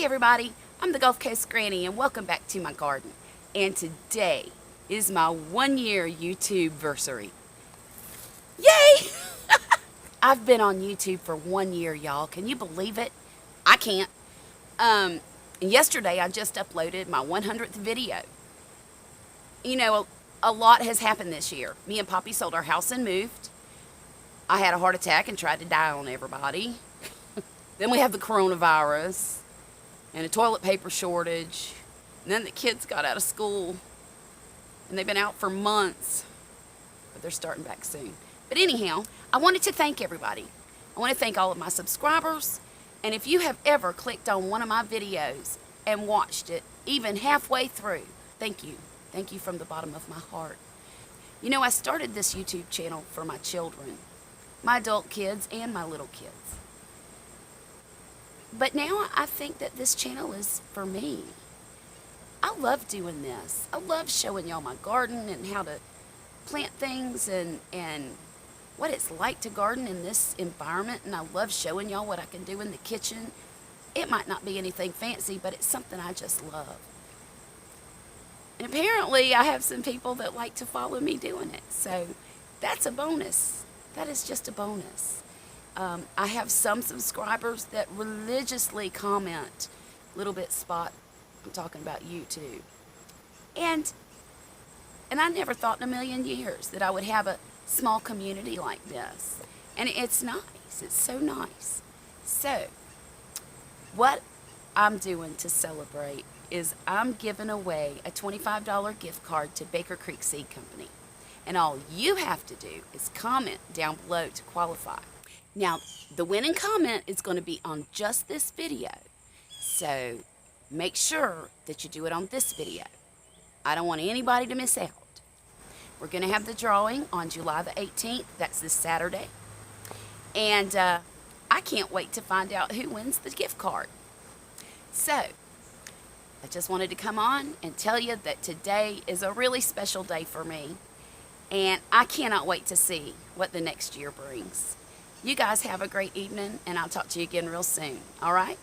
Hey everybody, I'm the Gulf Coast Granny and welcome back to my garden. And today is my 1-year YouTube-Versary. Yay! I've been on YouTube for 1 year, y'all. Can you believe it? I can't. And yesterday I just uploaded my 100th video. You know, a lot has happened this year. Me and Poppy sold our house and moved. I had a heart attack and tried to die on everybody. Then we have the coronavirus and a toilet paper shortage. And then the kids got out of school and they've been out for months, but they're starting back soon. But anyhow, I wanted to thank everybody. I want to thank all of my subscribers. And if you have ever clicked on one of my videos and watched it even halfway through, thank you. Thank you from the bottom of my heart. You know, I started this YouTube channel for my children, my adult kids and my little kids. But now I think that this channel is for me. I love doing this. I love showing y'all my garden and how to plant things and what it's like to garden in this environment. And I love showing y'all what I can do in the kitchen. It might not be anything fancy, but it's something I just love. And apparently I have some people that like to follow me doing it. So that's a bonus. That is just a bonus. I have some subscribers that religiously comment, little bit spot, I'm talking about YouTube. And I never thought in a million years that I would have a small community like this. And it's nice. It's so nice. So, what I'm doing to celebrate is I'm giving away a $25 gift card to Baker Creek Seed Company. And all you have to do is comment down below to qualify. Now, the winning comment is going to be on just this video. So, make sure that you do it on this video. I don't want anybody to miss out. We're going to have the drawing on July the 18th. That's this Saturday. And I can't wait to find out who wins the gift card. So, I just wanted to come on and tell you that today is a really special day for me. And I cannot wait to see what the next year brings. You guys have a great evening, and I'll talk to you again real soon. All right?